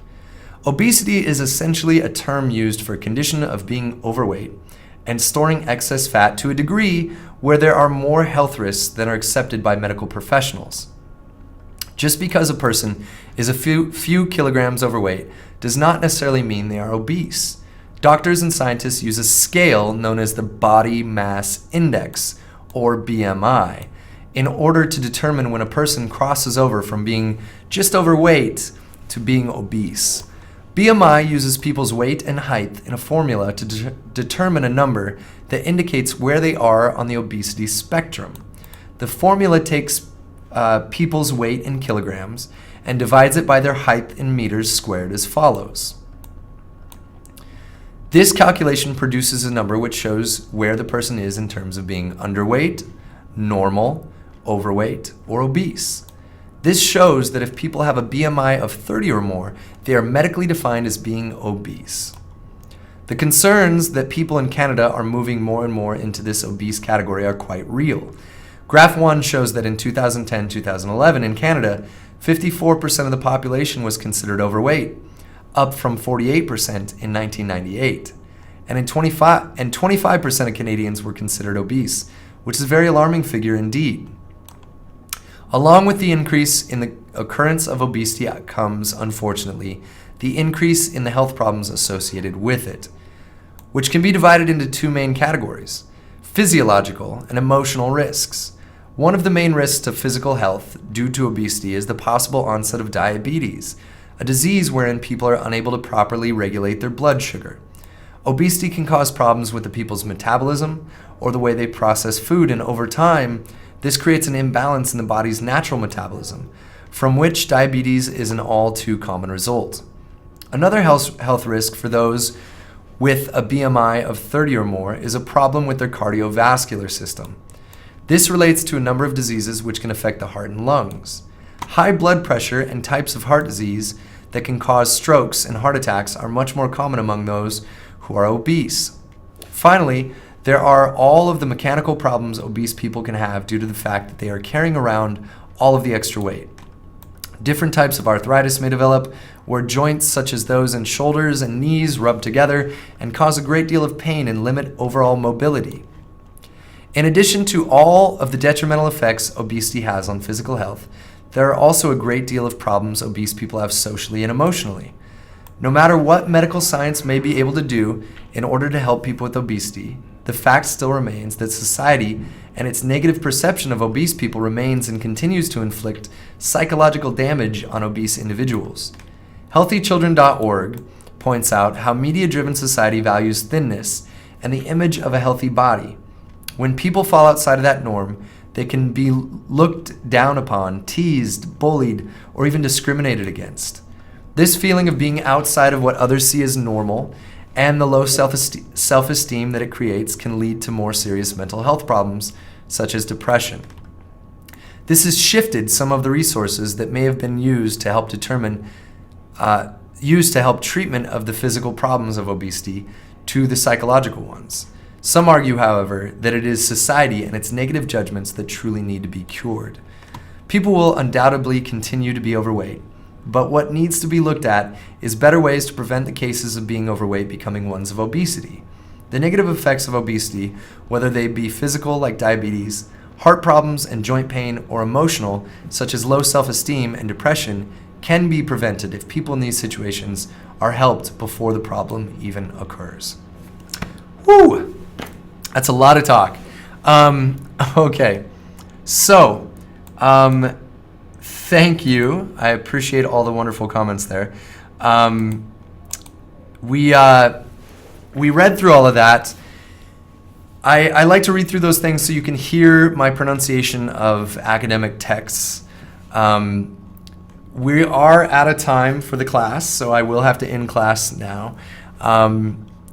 Obesity is essentially a term used for a condition of being overweight and storing excess fat to a degree where there are more health risks than are accepted by medical professionals. Just because a person is a few kilograms overweight does not necessarily mean they are obese. Doctors and scientists use a scale known as the Body Mass Index, or BMI, in order to determine when a person crosses over from being just overweight to being obese. BMI uses people's weight and height in a formula to determine a number that indicates where they are on the obesity spectrum. The formula takes people's weight in kilograms and divides it by their height in meters squared as follows. This calculation produces a number which shows where the person is in terms of being underweight, normal, overweight, or obese. This shows that if people have a BMI of 30 or more, they are medically defined as being obese. The concerns that people in Canada are moving more and more into this obese category are quite real. Graph 1 shows that in 2010-2011 in Canada, 54% of the population was considered overweight, up from 48% in 1998. And 25% of Canadians were considered obese, which is a very alarming figure indeed. Along with the increase in the occurrence of obesity comes, unfortunately, the increase in the health problems associated with it, which can be divided into two main categories: physiological and emotional risks. One of the main risks to physical health due to obesity is the possible onset of diabetes, a disease wherein people are unable to properly regulate their blood sugar. Obesity can cause problems with the people's metabolism or the way they process food, and over time, this creates an imbalance in the body's natural metabolism, from which diabetes is an all too common result. Another health risk for those with a BMI of 30 or more is a problem with their cardiovascular system. This relates to a number of diseases which can affect the heart and lungs. High blood pressure and types of heart disease that can cause strokes and heart attacks are much more common among those who are obese. Finally, there are all of the mechanical problems obese people can have due to the fact that they are carrying around all of the extra weight. Different types of arthritis may develop, where joints such as those in shoulders and knees rub together and cause a great deal of pain and limit overall mobility. In addition to all of the detrimental effects obesity has on physical health, there are also a great deal of problems obese people have socially and emotionally. No matter what medical science may be able to do in order to help people with obesity, the fact still remains that society and its negative perception of obese people remains and continues to inflict psychological damage on obese individuals. HealthyChildren.org points out how media-driven society values thinness and the image of a healthy body. When people fall outside of that norm, they can be looked down upon, teased, bullied, or even discriminated against. This feeling of being outside of what others see as normal and the low self-esteem that it creates can lead to more serious mental health problems, such as depression. This has shifted some of the resources that may have been used to help treatment of the physical problems of obesity to the psychological ones. Some argue, however, that it is society and its negative judgments that truly need to be cured. People will undoubtedly continue to be overweight, but what needs to be looked at is better ways to prevent the cases of being overweight becoming ones of obesity. The negative effects of obesity, whether they be physical like diabetes, heart problems and joint pain, or emotional such as low self-esteem and depression, can be prevented if people in these situations are helped before the problem even occurs. Woo! That's a lot of talk. Okay, so thank you. I appreciate all the wonderful comments there. We read through all of that. I like to read through those things so you can hear my pronunciation of academic texts. We are out of time for the class, so I will have to end class now.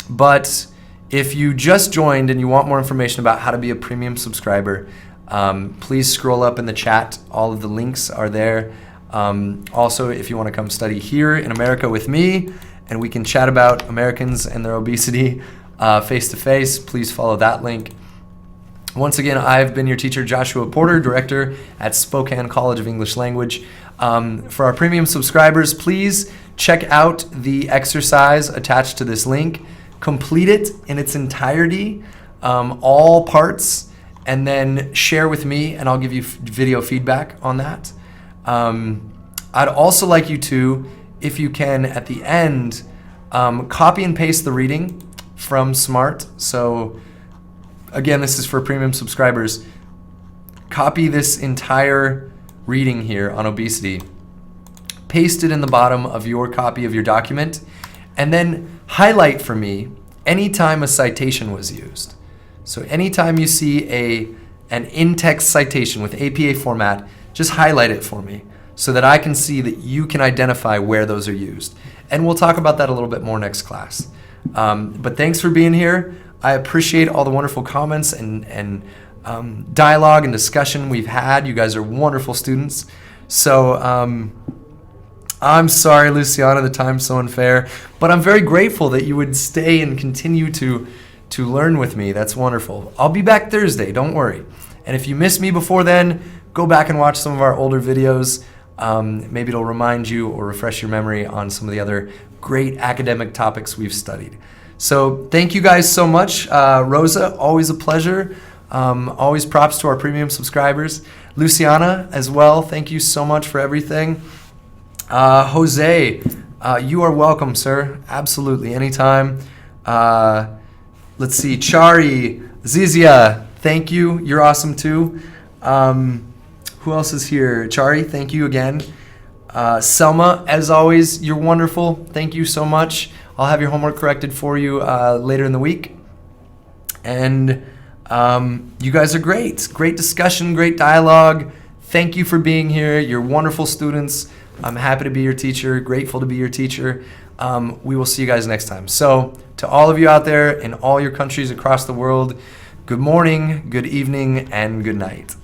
But if you just joined and you want more information about how to be a premium subscriber, please scroll up in the chat. All of the links are there. Also, if you want to come study here in America with me and we can chat about Americans and their obesity face-to-face, please follow that link. Once again, I've been your teacher, Joshua Porter, director at Spokane College of English Language. For our premium subscribers, please check out the exercise attached to this link. Complete it in its entirety, all parts, and then share with me, and I'll give you video feedback on that. I'd also like you to, if you can, at the end, copy and paste the reading from Smrt. So again, this is for premium subscribers. Copy this entire reading here on obesity, paste it in the bottom of your copy of your document, and then highlight for me anytime a citation was used. So anytime you see an in-text citation with APA format, just highlight it for me so that I can see that you can identify where those are used. And we'll talk about that a little bit more next class. But thanks for being here. I appreciate all the wonderful comments and dialogue and discussion we've had. You guys are wonderful students. So I'm sorry, Luciana, the time's so unfair, but I'm very grateful that you would stay and continue to learn with me. That's wonderful. I'll be back Thursday, don't worry. And if you missed me before then, go back and watch some of our older videos. Maybe it'll remind you or refresh your memory on some of the other great academic topics we've studied. So thank you guys so much. Rosa, always a pleasure. Always props to our premium subscribers. Luciana as well, thank you so much for everything. Jose, you are welcome, sir. Absolutely, anytime. Let's see, Chari, Zizia, thank you. You're awesome too. Who else is here? Chari, thank you again. Selma, as always, you're wonderful. Thank you so much. I'll have your homework corrected for you later in the week. And you guys are great. Great discussion, great dialogue. Thank you for being here. You're wonderful students. I'm happy to be your teacher, grateful to be your teacher. We will see you guys next time. So to all of you out there in all your countries across the world, good morning, good evening, and good night.